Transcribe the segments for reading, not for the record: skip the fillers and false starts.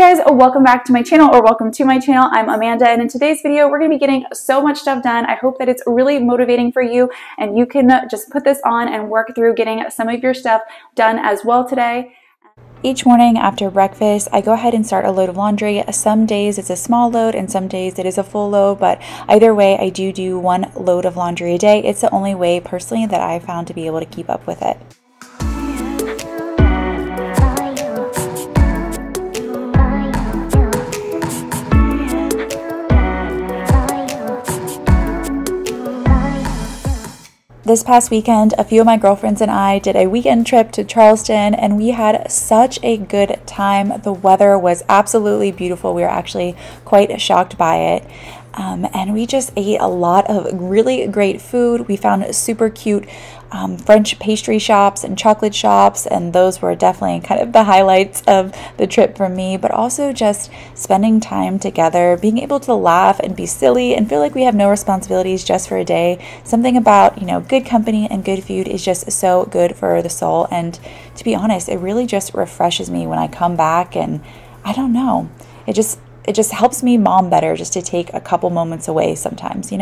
Hey guys, welcome back to my channel, or welcome to my channel. I'm Amanda, and in today's video we're going to be getting so much stuff done. I hope that it's really motivating for you and you can just put this on and work through getting some of your stuff done as well today. Each morning after breakfast, I go ahead and start a load of laundry. Some days it's a small load and some days it is a full load, but either way I do one load of laundry a day. It's the only way personally that I found to be able to keep up with it. This past weekend, a few of my girlfriends and I did a weekend trip to Charleston, and we had such a good time. The weather was absolutely beautiful. We were actually quite shocked by it. And we just ate a lot of really great food. We found super cute French pastry shops and chocolate shops, and those were definitely kind of the highlights of the trip for me, but also just spending time together, being able to laugh and be silly and feel like we have no responsibilities just for a day. Something about, good company and good food is just so good for the soul, and to be honest, it really just refreshes me when I come back, and I don't know, it just helps me mom better just to take a couple moments away sometimes,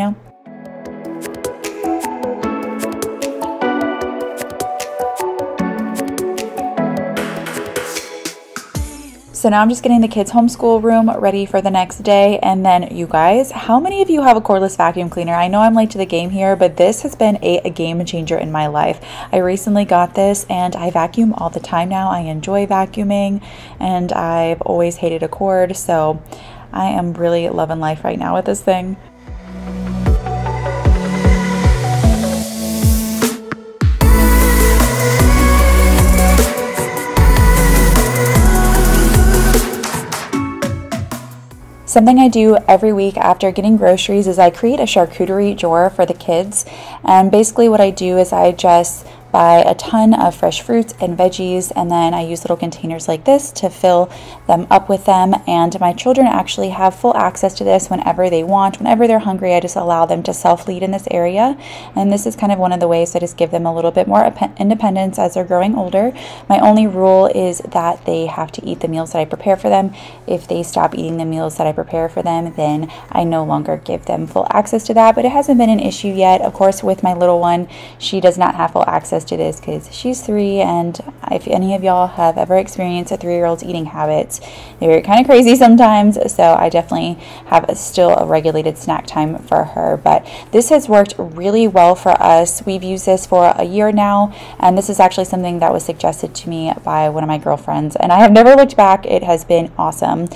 So now I'm just getting the kids' homeschool room ready for the next day. And then you guys, how many of you have a cordless vacuum cleaner? I know I'm late to the game here, but this has been a game changer in my life. I recently got this and I vacuum all the time now. I enjoy vacuuming and I've always hated a cord. So I am really loving life right now with this thing. Something I do every week after getting groceries is I create a charcuterie drawer for the kids. And basically what I do is I just buy a ton of fresh fruits and veggies, and then I use little containers like this to fill them up with them. And my children actually have full access to this whenever they want. Whenever they're hungry, I just allow them to self-lead in this area. And this is kind of one of the ways I just give them a little bit more independence as they're growing older. My only rule is that they have to eat the meals that I prepare for them. If they stop eating the meals that I prepare for them, then I no longer give them full access to that. But it hasn't been an issue yet. Of course, with my little one, she does not have full access to this because she's 3, and if any of y'all have ever experienced a 3-year-old's eating habits, they're kind of crazy sometimes, so I definitely have still a regulated snack time for her. But this has worked really well for us. We've used this for a year now, and this is actually something that was suggested to me by one of my girlfriends, and I have never looked back. It has been awesome.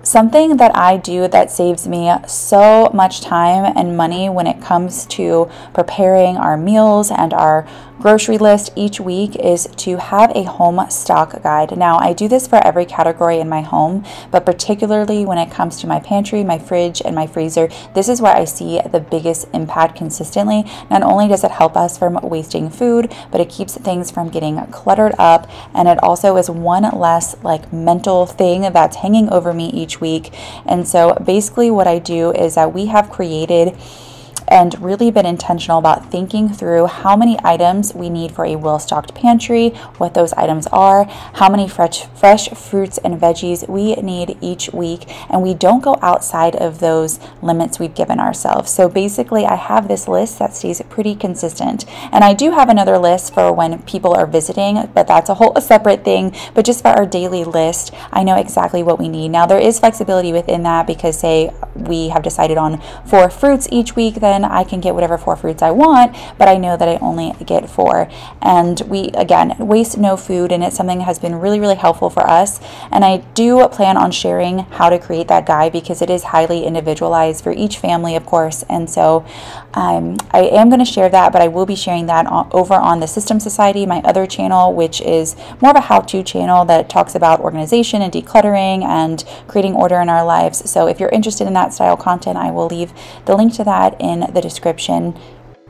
Something that I do that saves me so much time and money when it comes to preparing our meals and our grocery list each week is to have a home stock guide. Now, I do this for every category in my home, but particularly when it comes to my pantry, my fridge, and my freezer, this is where I see the biggest impact consistently. Not only does it help us from wasting food, but it keeps things from getting cluttered up, and it also is one less mental thing that's hanging over me each week. And so basically what I do is that we have created and really been intentional about thinking through how many items we need for a well-stocked pantry, what those items are, how many fresh fruits and veggies we need each week, and we don't go outside of those limits we've given ourselves. So basically I have this list that stays pretty consistent, and I do have another list for when people are visiting, but that's a separate thing. But just for our daily list, I know exactly what we need. Now there is flexibility within that, because say we have decided on 4 fruits each week, then I can get whatever 4 fruits I want, but I know that I only get 4. And we, again, waste no food, and it's something that has been really, really helpful for us. And I do plan on sharing how to create that guide, because it is highly individualized for each family, of course. And so I am going to share that, but I will be sharing that over on the System Society, my other channel, which is more of a how-to channel that talks about organization and decluttering and creating order in our lives. So if you're interested in that style content, I will leave the link to that in the description.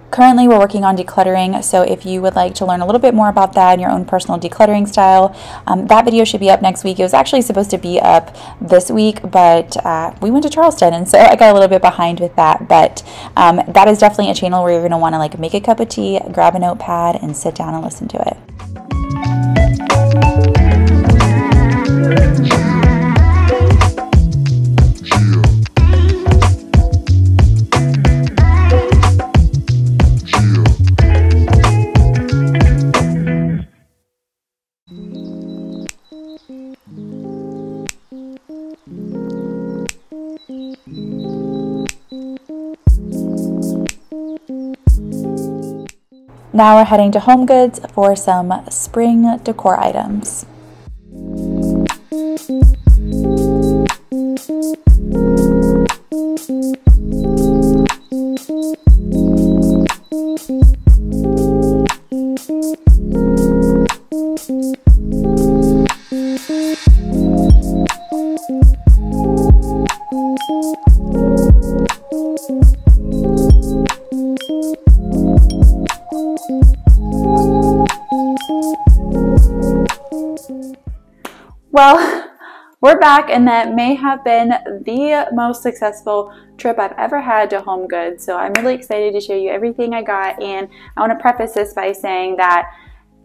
Currently, we're working on decluttering, so if you would like to learn a little bit more about that and your own personal decluttering style, that video should be up next week. It was actually supposed to be up this week, but we went to Charleston, and so I got a little bit behind with that. But that is definitely a channel where you're going to want to like make a cup of tea, grab a notepad, and sit down and listen to it. Now we're heading to Home Goods for some spring decor items. Well, we're back, and that may have been the most successful trip I've ever had to Home Goods. So I'm really excited to show you everything I got, and I want to preface this by saying that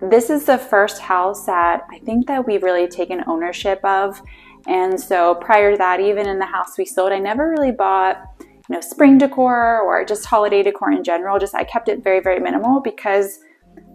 this is the first house that I think that we've really taken ownership of. And so prior to that, even in the house we sold, I never really bought, you know, spring decor or just holiday decor in general. I kept it very, very minimal because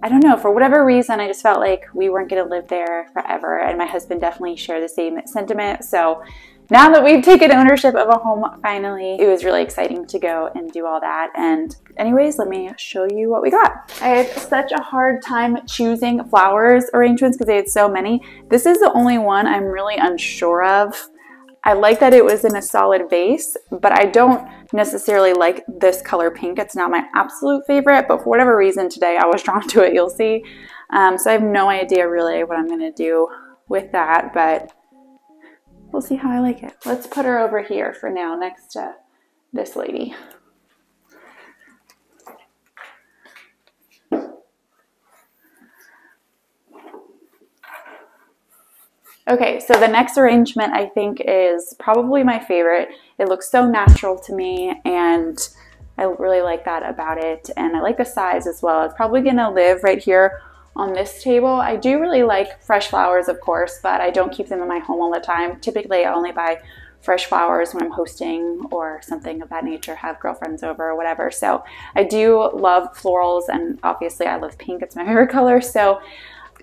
I don't know, for whatever reason, I just felt like we weren't going to live there forever, and my husband definitely shared the same sentiment. So now that we've taken ownership of a home, finally, it was really exciting to go and do all that. And anyways, let me show you what we got. I had such a hard time choosing flowers arrangements because they had so many. This is the only one I'm really unsure of. I like that it was in a solid vase, but I don't necessarily like this color pink. It's not my absolute favorite, but for whatever reason today I was drawn to it, you'll see. So I have no idea really what I'm gonna do with that, but we'll see how I like it. Let's put her over here for now next to this lady. Okay, so the next arrangement I think is probably my favorite. It looks so natural to me, and I really like that about it. And I like the size as well. It's probably gonna live right here on this table. I do really like fresh flowers, of course, but I don't keep them in my home all the time. Typically, I only buy fresh flowers when I'm hosting or something of that nature, have girlfriends over or whatever. So I do love florals, and obviously I love pink. It's my favorite color. So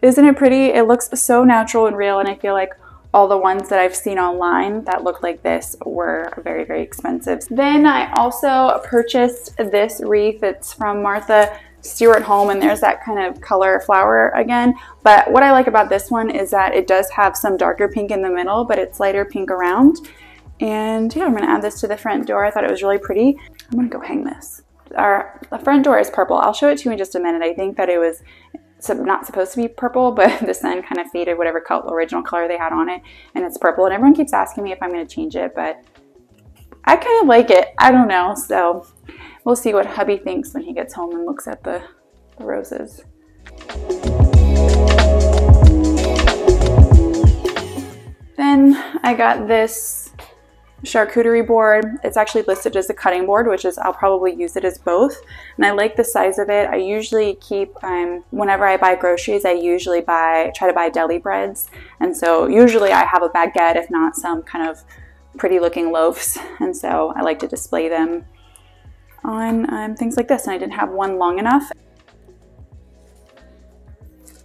isn't it pretty? It looks so natural and real, and I feel like all the ones that I've seen online that look like this were very, very expensive. Then I also purchased this wreath. It's from Martha Stewart Home, and there's that kind of color flower again. But what I like about this one is that it does have some darker pink in the middle, but it's lighter pink around. And yeah, I'm gonna add this to the front door. I thought it was really pretty. I'm gonna go hang this. The front door is purple. I'll show it to you in just a minute. I think that it was not supposed to be purple, but the sun kind of faded whatever original color they had on it, and it's purple. And everyone keeps asking me if I'm going to change it, but I kind of like it. I don't know. So we'll see what hubby thinks when he gets home and looks at the roses. Then I got this charcuterie board. It's actually listed as a cutting board, which is, I'll probably use it as both. And I like the size of it. I usually keep, whenever I buy groceries, I usually try to buy deli breads. And so usually I have a baguette, if not some kind of pretty looking loaves. And so I like to display them on things like this. And I didn't have one long enough.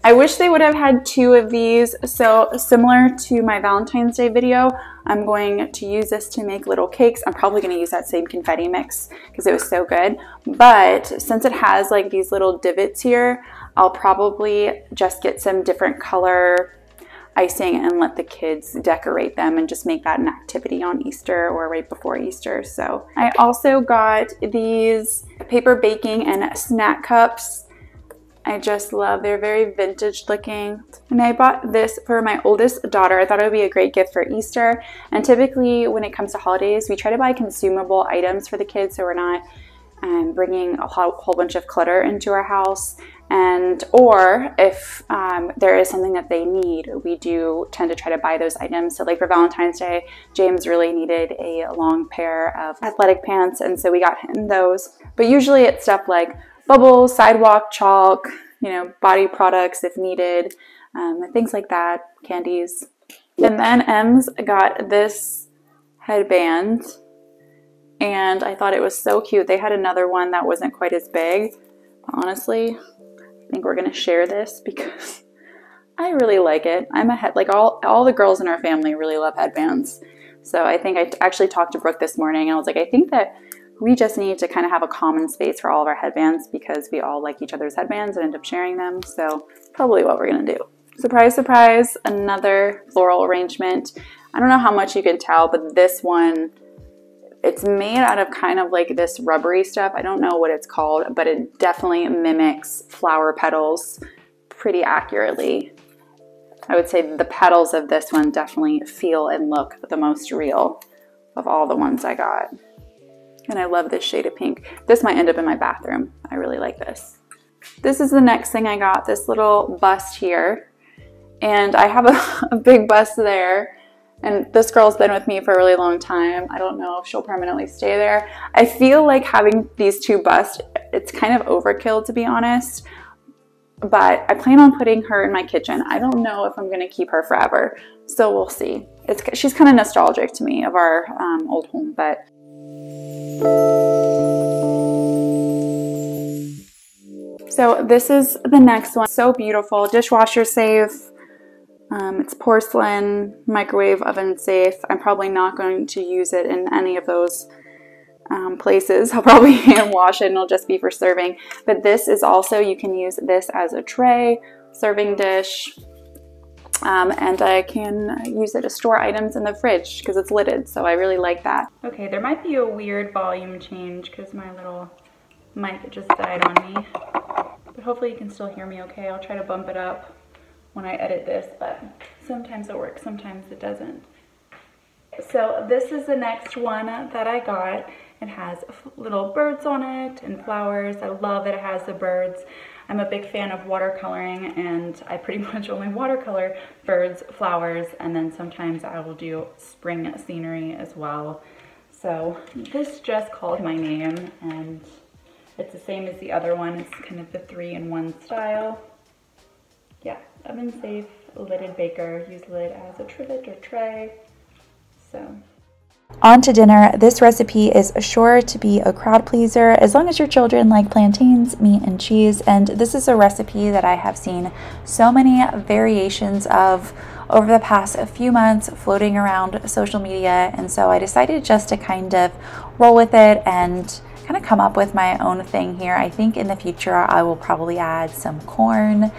I wish they would have had two of these. So similar to my Valentine's Day video, I'm going to use this to make little cakes. I'm probably going to use that same confetti mix because it was so good. But since it has like these little divots here, I'll probably just get some different color icing and let the kids decorate them and just make that an activity on Easter or right before Easter. So I also got these paper baking and snack cups. I just love, they're very vintage looking. And I bought this for my oldest daughter. I thought it would be a great gift for Easter. And typically when it comes to holidays, we try to buy consumable items for the kids so we're not bringing a whole bunch of clutter into our house. And or if there is something that they need, we do tend to try to buy those items. So like for Valentine's Day, James really needed a long pair of athletic pants, and so we got him those. But usually it's stuff like bubbles, sidewalk chalk, you know, body products if needed, things like that, candies. And then Ems got this headband, and I thought it was so cute. They had another one that wasn't quite as big. But honestly, I think we're gonna share this because I really like it. I'm like all the girls in our family really love headbands. So I think I actually talked to Brooke this morning, and I was like, I think that we just need to kind of have a common space for all of our headbands because we all like each other's headbands and end up sharing them. So probably what we're gonna do. Surprise, surprise, another floral arrangement. I don't know how much you can tell, but this one, it's made out of kind of like this rubbery stuff. I don't know what it's called, but it definitely mimics flower petals pretty accurately. I would say the petals of this one definitely feel and look the most real of all the ones I got. And I love this shade of pink. This might end up in my bathroom. I really like this. This is the next thing I got, this little bust here. And I have a big bust there. And this girl's been with me for a really long time. I don't know if she'll permanently stay there. I feel like having these two busts, it's kind of overkill to be honest. But I plan on putting her in my kitchen. I don't know if I'm gonna keep her forever. So we'll see. She's kind of nostalgic to me of our old home, but. So this is the next one. So beautiful, dishwasher safe. It's porcelain, microwave oven safe. I'm probably not going to use it in any of those places. I'll probably hand wash it and it'll just be for serving. But this is also, you can use this as a tray, serving dish, and I can use it to store items in the fridge because it's lidded, so I really like that. Okay, there might be a weird volume change because my little mic just died on me, but hopefully you can still hear me okay. I'll try to bump it up when I edit this, but sometimes it works, sometimes it doesn't. So this is the next one that I got. It has little birds on it and flowers. I love that it has the birds. I'm a big fan of watercoloring, and I pretty much only watercolor birds, flowers, and then sometimes I will do spring scenery as well. So this just called my name, and it's the same as the other one. It's kind of the 3-in-1 style. Yeah, oven safe, lidded baker. Use lid as a trivet or tray. So. On to dinner. This recipe is sure to be a crowd pleaser as long as your children like plantains, meat, and cheese. And this is a recipe that I have seen so many variations of over the past few months floating around social media. And so I decided just to kind of roll with it and kind of come up with my own thing here. I think in the future I will probably add some corn,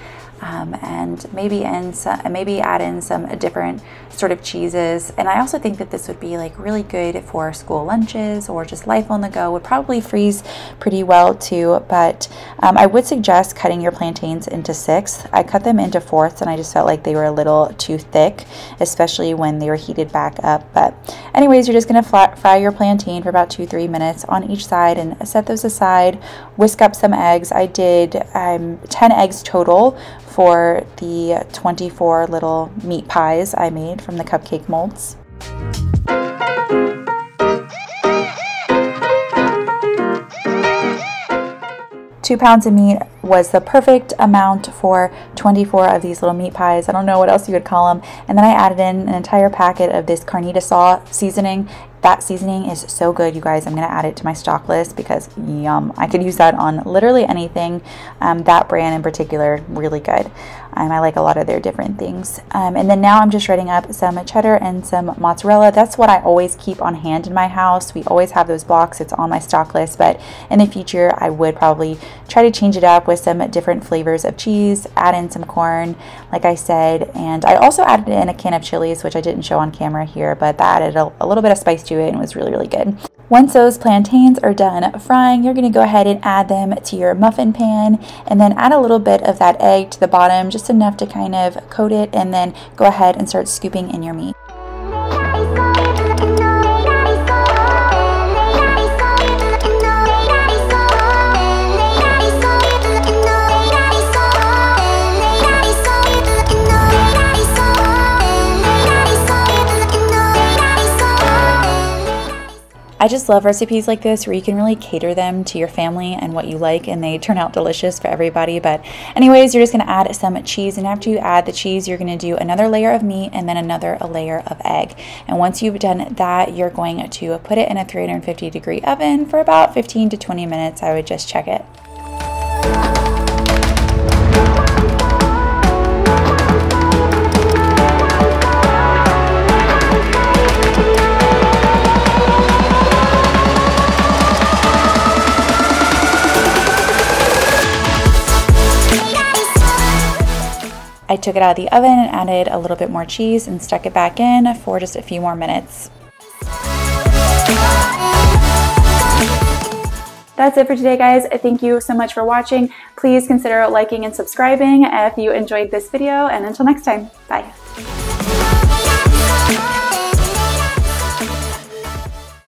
and maybe add in some different sort of cheeses. And I also think that this would be like really good for school lunches or just life on the go. Would probably freeze pretty well too, but I would suggest cutting your plantains into 6. I cut them into 4ths and I just felt like they were a little too thick, especially when they were heated back up. But anyways, you're just gonna fry your plantain for about 2-3 minutes on each side and set those aside. Whisk up some eggs. I did 10 eggs total for the 24 little meat pies I made from the cupcake molds. 2 pounds of meat was the perfect amount for 24 of these little meat pies. I don't know what else you would call them. And then I added in an entire packet of this carnita sauce seasoning. That seasoning is so good, you guys. I'm going to add it to my stock list because yum. I could use that on literally anything. That brand in particular, really good. I like a lot of their different things. And then now I'm just shredding up some cheddar and some mozzarella. That's what I always keep on hand in my house. We always have those blocks. It's on my stock list. But in the future, I would probably try to change it up with some different flavors of cheese, add in some corn, like I said. And I also added in a can of chilies, which I didn't show on camera here, but that added a little bit of spice to it and was really, really good. Once those plantains are done frying, you're going to go ahead and add them to your muffin pan and then add a little bit of that egg to the bottom, just enough to kind of coat it, and then go ahead and start scooping in your meat. I just love recipes like this where you can really cater them to your family and what you like, and they turn out delicious for everybody. But anyways, you're just going to add some cheese, and after you add the cheese, you're going to do another layer of meat and then another layer of egg. And once you've done that, you're going to put it in a 350-degree oven for about 15 to 20 minutes. I would just check it. I took it out of the oven and added a little bit more cheese and stuck it back in for just a few more minutes. That's it for today, guys. Thank you so much for watching. Please consider liking and subscribing if you enjoyed this video, and until next time, bye.